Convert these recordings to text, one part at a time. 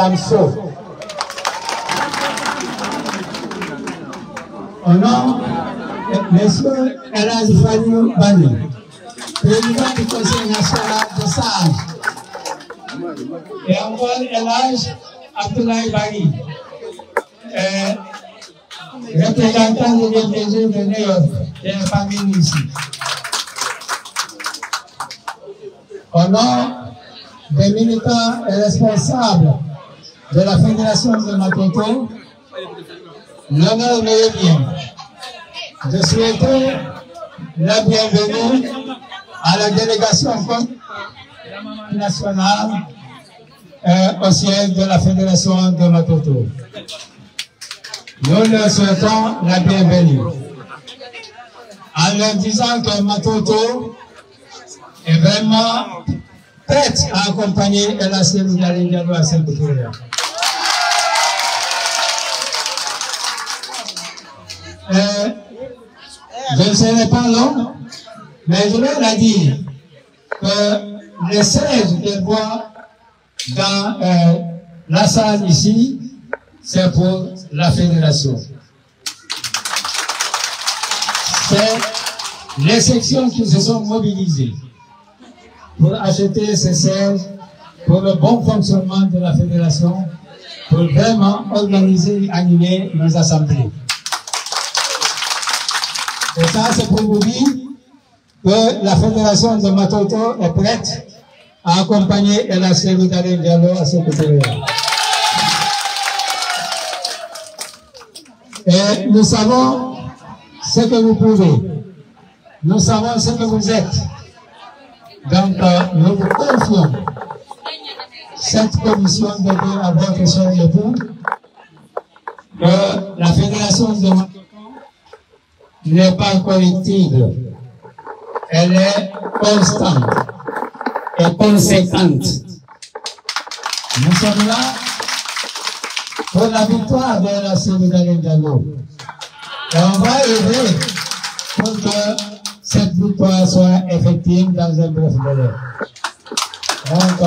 Madame So. Au nom de Monsieur Elhaj Faliou Bani, président du Conseil national de sages, et encore Elhaj Abdoulaye Bani, représentant de l'IPG de New York, qui est parmi nous ici. Au nom des militants et responsables de la Fédération de Matoto, l'honneur me revient de souhaiter la bienvenue à la délégation nationale au siège de la Fédération de Matoto. Nous leur souhaitons la bienvenue en leur disant que Matoto est vraiment prête à accompagner Elhaj Diallo à Sékou-Touré. Je ne serai pas long, mais je vais la dire que les sièges qu'elle voit dans la salle ici, c'est pour la fédération. C'est les sections qui se sont mobilisées pour acheter ces sièges, pour le bon fonctionnement de la fédération, pour vraiment organiser et animer nos assemblées. Et ça, c'est pour vous dire que la fédération de Matoto est prête à accompagner Elhaj Diallo à Sékou-Touré. Et nous savons ce que vous pouvez. Nous savons ce que vous êtes. Donc, nous vous confions cette commission de dire à votre cher époux que la fédération de Matoto n'est pas collective. Elle est constante et conséquente. Nous sommes là pour la victoire de Elhaj Diallo. Et on va œuvrer pour que cette victoire soit effective dans un bref délai. Donc,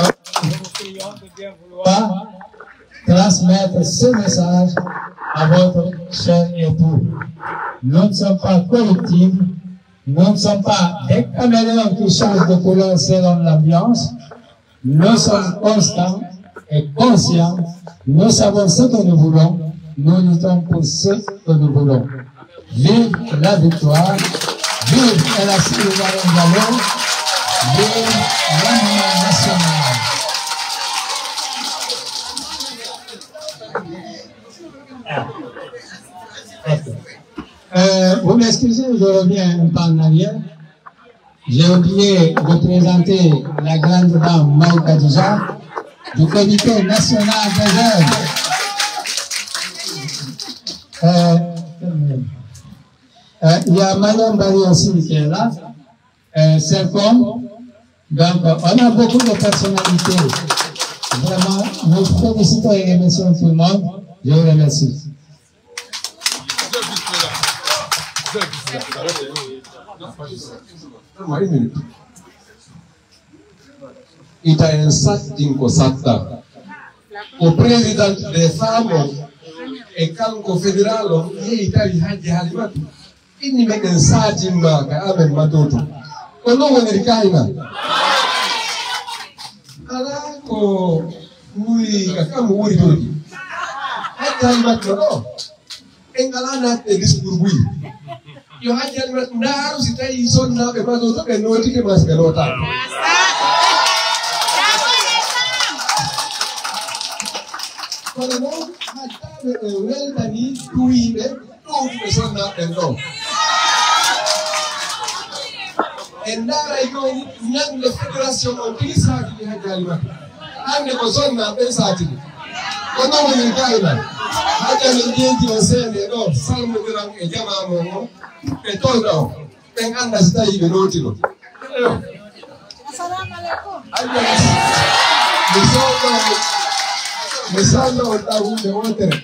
nous vous prions de bien vouloir transmettre ce message à votre cher époux. Nous ne sommes pas collectifs, nous ne sommes pas des caméléons qui changent de couleur selon l'ambiance. Nous sommes constants et conscients. Nous savons ce que nous voulons. Nous luttons pour ce que nous voulons. Vive la victoire. Vive Elhaj Diallo. Vive l'union nationale. Vous m'excusez, je reviens un peu en arrière. J'ai oublié de présenter la grande dame Maï Khadija du comité national des jeunes. Il y a Madame Bari aussi qui est là, Sercom. Donc, on a beaucoup de personnalités. Vraiment, nous félicitons et remercions tout le monde. Je vous remercie. Ita en sat dinko satta o président des femmes e kanko fédéral ye itali haji halimatu inni meden satimba ka amen Matoto ko no woni kaina ala ko muri ka kam wori toji haji halimatu no engalana te discours bui yo haji halimatu ndaru sitai sonna be Matoto be noti ke mas be nota kono noon hattaɓe ɓe weltani tuwiɓe ɗowtuɓe sonnaɓe ɗon en daaray noon ñande fédération o tili saatiji ha jalimata hande ko sonnaɓe saatiji ko noon woni kayna hakkane jeeji o seede ɗo salmodiran e jamamo o ɓe tolɗa o ɓen anda so tawi ɓe nootino assalamu aleykum mi sallo on ɗa hunde wontere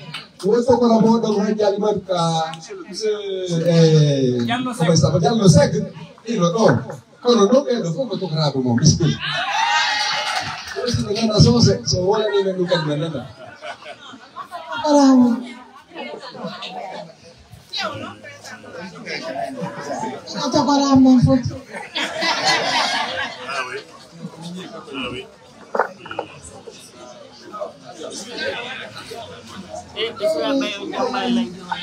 woto kono moɗon ha jalimatu ka koɓe saba Diallo Seck ino ɗon kono noon ɓeɗo fof ɓe tokoraɓe mo bisimilla si nagana sose so wala ni na nukan na. Parang ito parang mong food. Assalamualaikum warahmatullahi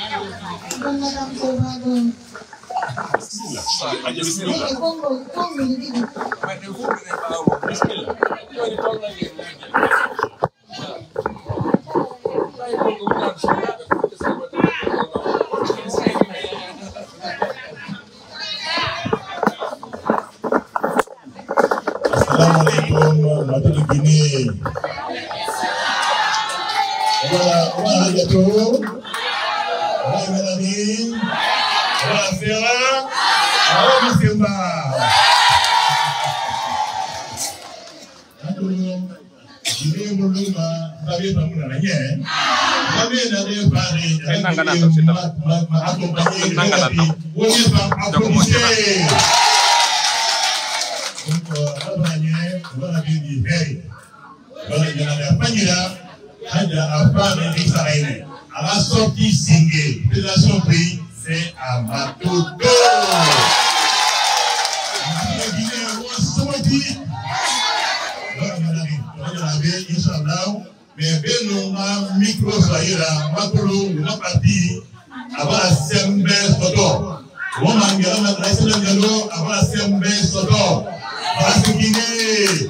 wabarakatuh. Voilà, gâteau. Voilà, Mélanie. Voilà, Ferra. Voilà, Massemba. À la sortie singée, présentation prix, c'est à Matoto. Mais bien nous micro soyera, Makolo, nous avons parti avant la CMB Soto. On m'a dit avant la CMB Soto. Voilà ce qui est.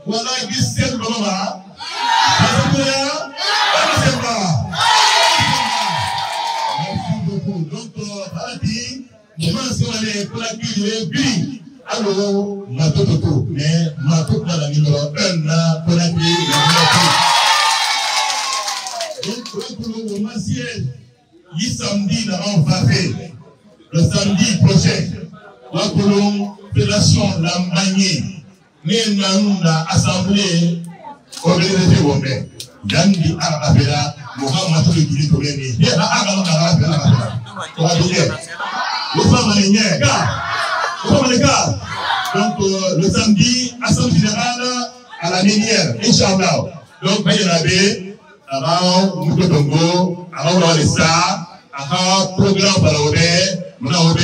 Voilà qui c'est le moment. Merci beaucoup. Donc, pour la vie, alors, Matoto, mais Matoto dans la numéro 1, pour la vie, donc, pour le moment, si samedi, là, on va faire, le samedi prochain, la colonne, fédération, la manière, mais nous, l'assemblée, organisée, on met, Yandi Arabella, Mohamed Matoto, il y a donc le samedi, assemblée générale à la minière, Inch'Allah. Donc, il y a avant Moukotongo, avant le Sa, avant programme par la Obe, Mounaobe,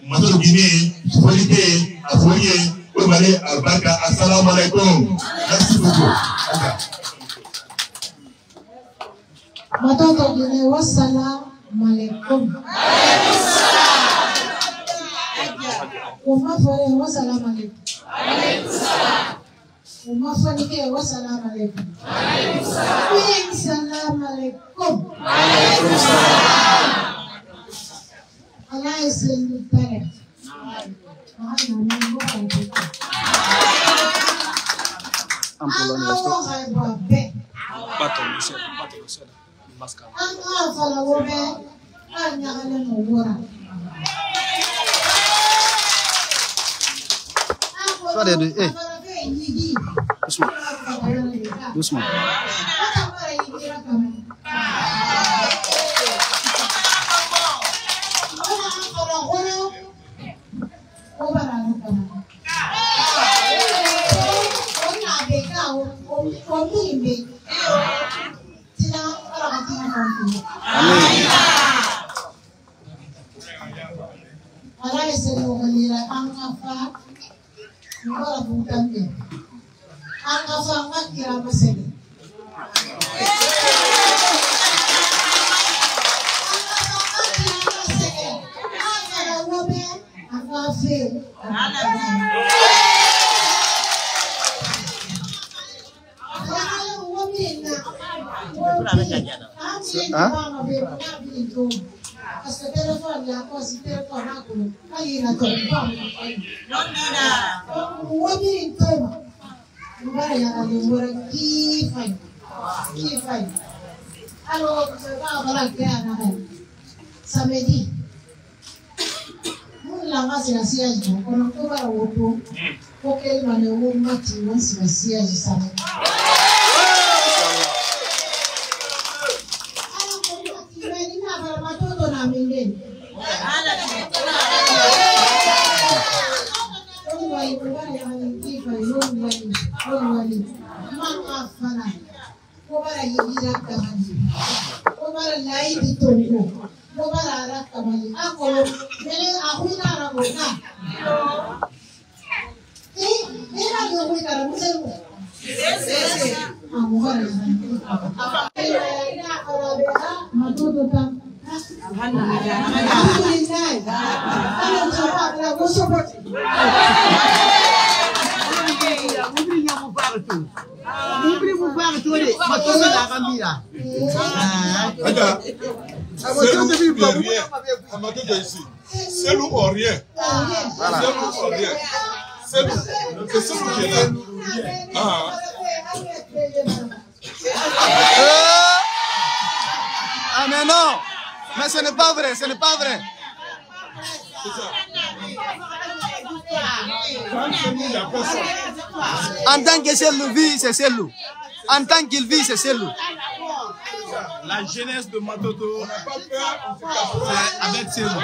Matoto Guinée, Folité, Afoye, Oumane, Albaka, assalamu alaikum. Merci beaucoup. Matoto Guinée, wassalamu alaikum. Umafare wassalamu alaikum. Umafanike wassalamu alaikum. Assalamu alaikum. Allah iselutare. Doucement. Samedi, la siège, on a tout à l'auto, pour qu'elle m'en ait au matin, c'est la siège samedi. Alors, kubara yalikifa yoni mama fana kubara yira kamani kubara laidi tongo kubara ara kamani ako mele ahuina raboka era yo voy para museu amubara ina arabea matoto tam C'est loup ou rien. C'est loup. C'est ce qui est là. Ah mais non. Mais ce n'est pas vrai, ce n'est pas vrai. En tant que Cellou vit, c'est Cellou. En tant qu'il vit, c'est Cellou. La jeunesse de Matoto, c'est avec Cellou.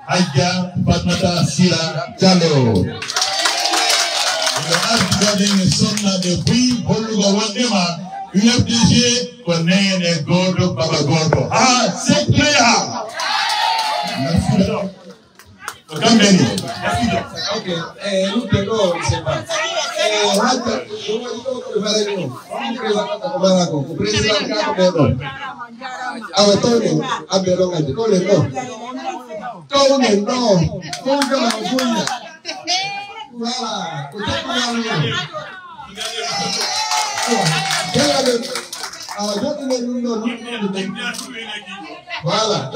Aïda Fatmata Sila Diallo. Le Arc-Gardien sonne depuis Boluga Wandema, une FDG connaît les Gordo Baba Gordo. Ah, c'est clair! Merci. Ok, nous tenons, c'est pas. Voilà,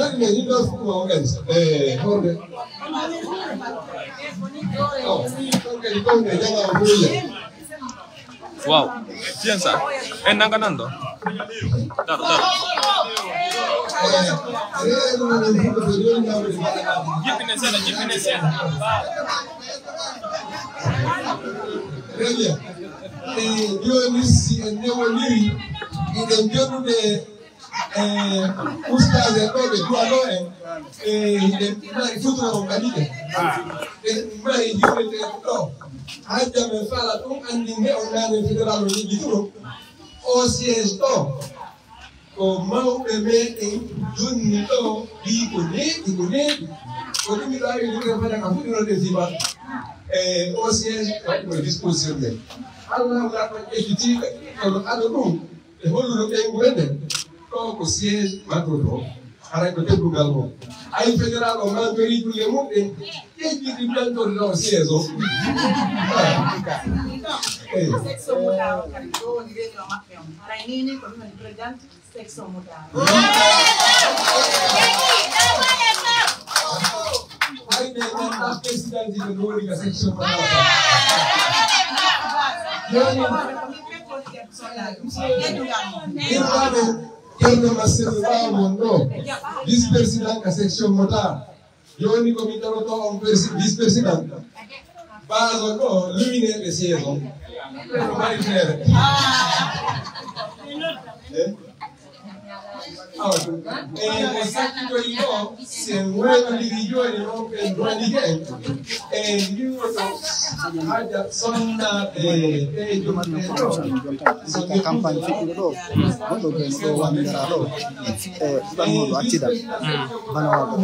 wow, bien ça. En ganando. Claro, claro. Très bien. Dieu ici est néoliri. Il est Dieu nous des oustaz et tout de douano et il faut qu'on organise. Et moi il dit que non. Aja me fait la tout andine on a le fédéral au niveau au siège to. Comment aimer et donner to di connaît. Au niveau là il doit faire un peu de débat. Au siège à disposition. Alors la étude comme à nous et on le fait au siège Matoto Ara ko tebbu gal mo. Ay fédéral o man beri pour les monde et qui dit bien dans la saison. Sexo moda karibu ni ndio mapema. Ara nini kwa mimi ni president sexo moda. Ay de la president di no ni sexo moda. Kerno masero ba mondo vice president ka section motar yoni ko mitaro to on vice president bazo ko lumine be siego ko mari fere exacto yo se mueve el idioma y no el dualigen you haya sonna campagne fitiro do do wandira do bango accident bana ko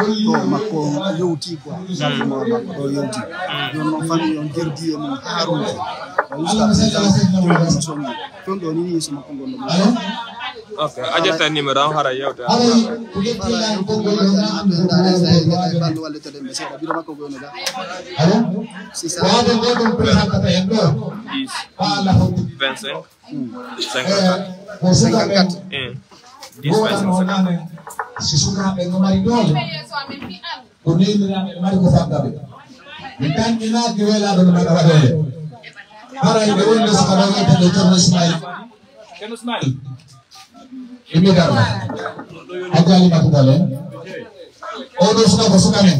makko yowti quoi mo makko yowti non famille on derdi on haruti ton do ni sama ko gondo ok ajata numéro hara yewta bando walle to dem se bi makko gono da si ça 25 54 si suka be no mari dole ko ni na mari ko sabda be kan ina ke wela do na wade ara ide wonde so ka do te to Ismail kenu Ismail imi darba ajali matudale odo suka men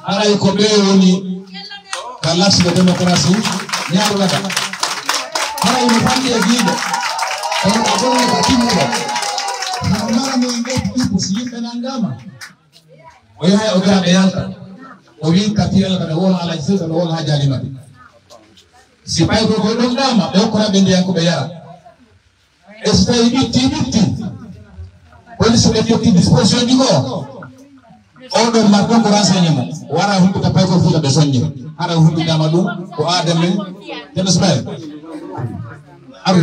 ara ko be woni kalas de demokrasi nyaaru lata ara imi fandi e gido on abone ka timmo mara mo ngeti kusiye nangama oya hay oga be yalta o wi katiyala kada wona ala jisa wona ajali mati si pay ko do ndama be ko rabbe ndiyanko be yara espay bitti police be jotti disposition diko odo marko ko renseignement wara humbu ta pay ko futa be sonni ara humbu dama dum ko adame ten espay aru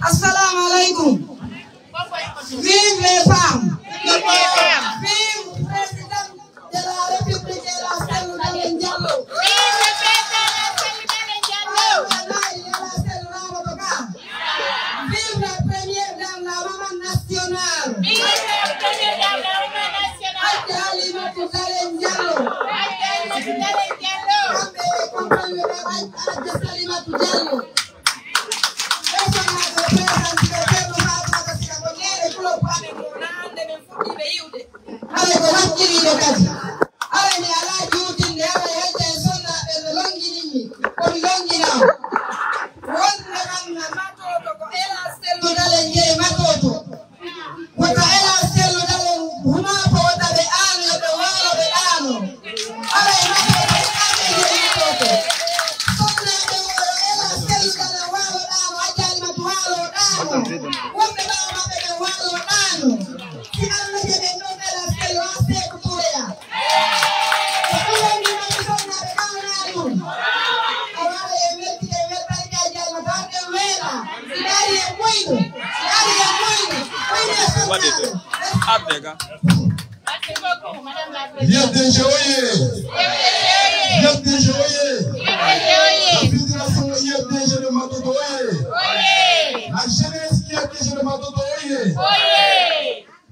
Assalamu alaikum. Vive les femmes. Vive le président de la République de la Senegal Diallo. Vive le président de la Senegal Diallo. Vive la première dame, la maman nationale. Vive la première dame, la maman nationale. Aïe Alimatou Dalen Diallo. Aïe Alimatou Dalen Diallo. Aïe Alimatou Diallo.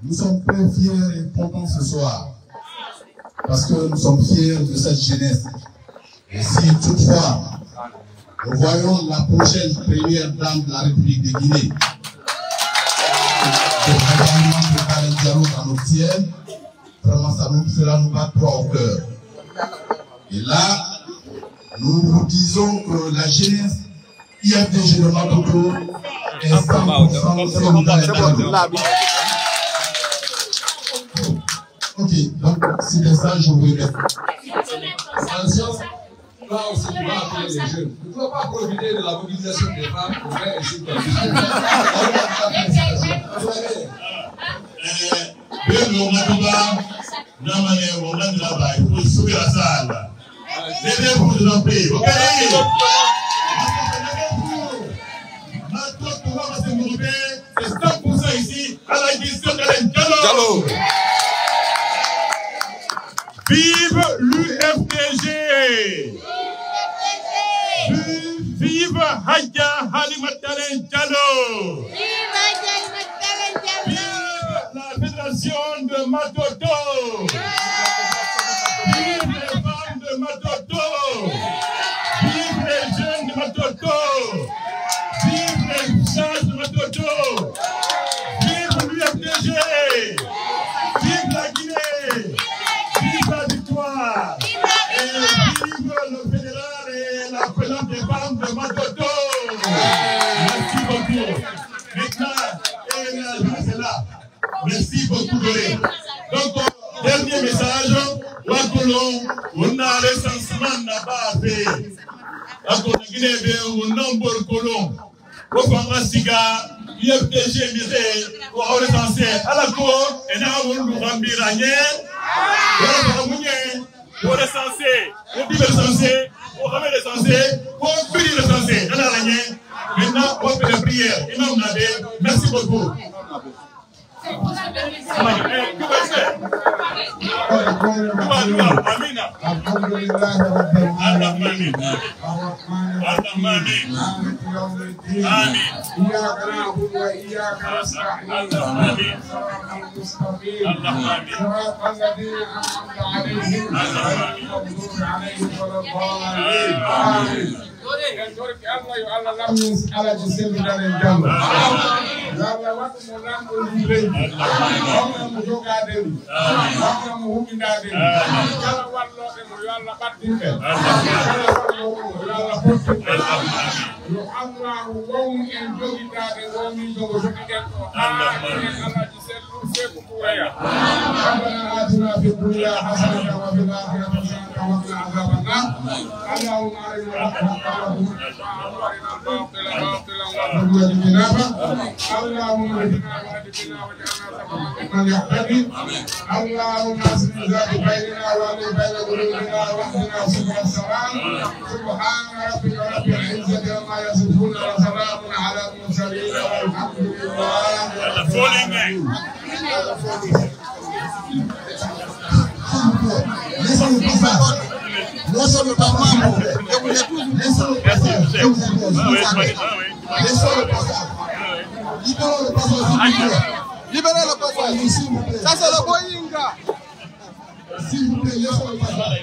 Nous sommes très fiers et contents ce soir parce que nous sommes fiers de cette jeunesse. Et si toutefois nous voyons la prochaine première dame de la République de Guinée, dans notre ciel, vraiment cela nous bat droit au cœur. Et là, nous vous disons que la jeunesse IFDG de Matoto est 100% Ok, donc c'était ça, je voulais mettre. Attention, là aussi tu vas appeler les jeunes. Il ne faut pas profiter de la mobilisation des femmes pour faire un signe Levez-vous, je vous en prie. Ok? C'est 100% ici à la édition de Diallo. Vive l'UFDG. Vive Hadja Halimatalen Diallo. Vive la fédération de Matoto. Vive les femmes de Matoto. Vive les jeunes de Matoto. Vive les sages de Matoto. Vive l'UFDG. Vive la Guinée. Vive la victoire. Et vive le fédéral et la présence des femmes de Matoto. Merci beaucoup. Maintenant, c'est là. Merci beaucoup, Doré. Donc, dernier message. Wakolon, on a recensement là-bas. On a Guinée, on a nombre colon. Pourquoi Siga, IFDG, misé, on a recensé à la cour, et là, on nous remplit la nière. On a recensé, on dit recensé, on ramène recensé, on prie recensé. Maintenant, on fait la prière. Imam Nabé, merci beaucoup. اللهم اصلح ذات بيننا وبين قلوبنا واهدنا سبل السلام سبحان ربك رب العزه عما يصفون وسلام على المرسلين والحمد لله. Laissez-le pas membre. Laissez-le passer. Laissez-le passer. Libérez le passage. Libérez le passage, s'il vous plaît. Ça, c'est le Boyinga. S'il vous plaît, laissez le passage.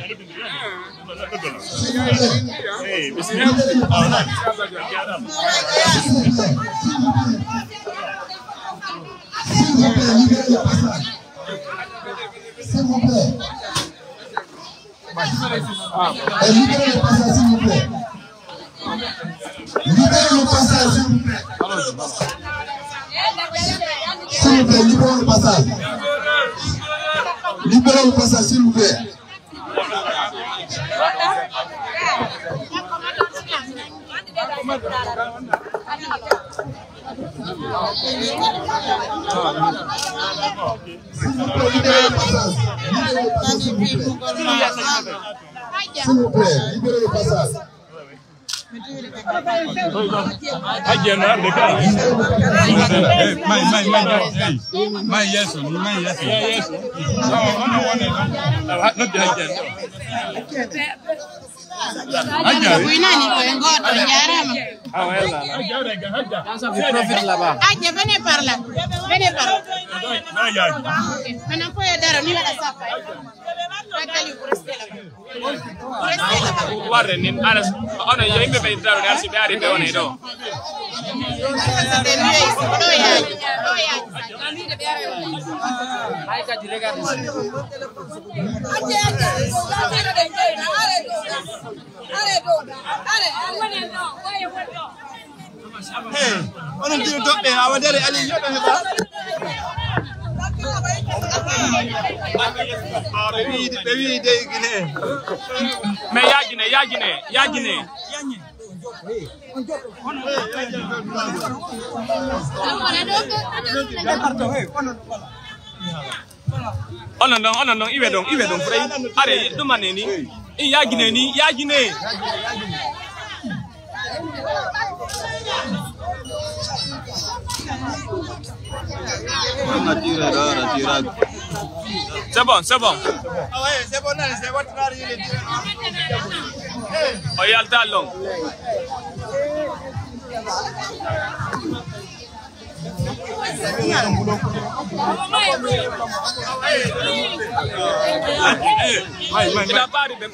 S'il vous plaît. Libérez le passage. S'il vous plaît, libérez le passage. S'il vous plaît. Libérez le passage, s'il vous plaît. Libérez le passage, s'il vous plaît. S'il vous plaît, libérez le passage. Libérez le passage, s'il vous plaît. S'il vous plaît, libérez le passage. Aja, venez par là. Venez par là. Maintenant, faut y aller. Ni la sapa. Guarda, ona yimbe be daro gar si beari be woni do. Ai ka direga. Hey, on a dit dobe awadere ali yodo heba. Mais Yagine. On non, iwe dong frei. Are do maneni. Yagine ni, yagine. C'est bon, c'est bon. Ah ouais, c'est bon, c'est bon. Oh, il y a le talon. Il a pas arrivé.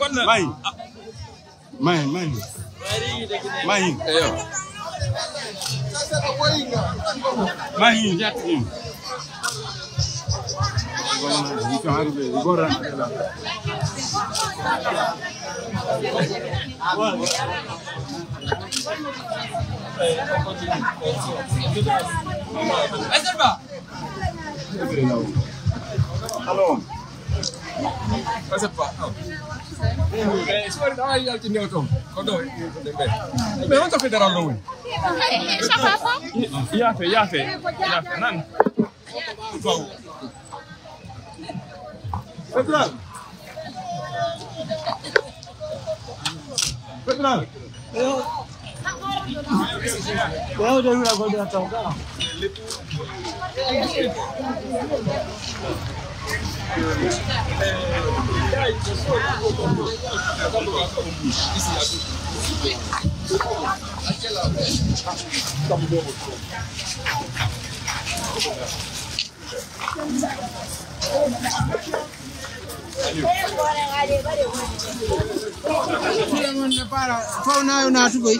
Para, fauna na tu boy.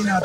Na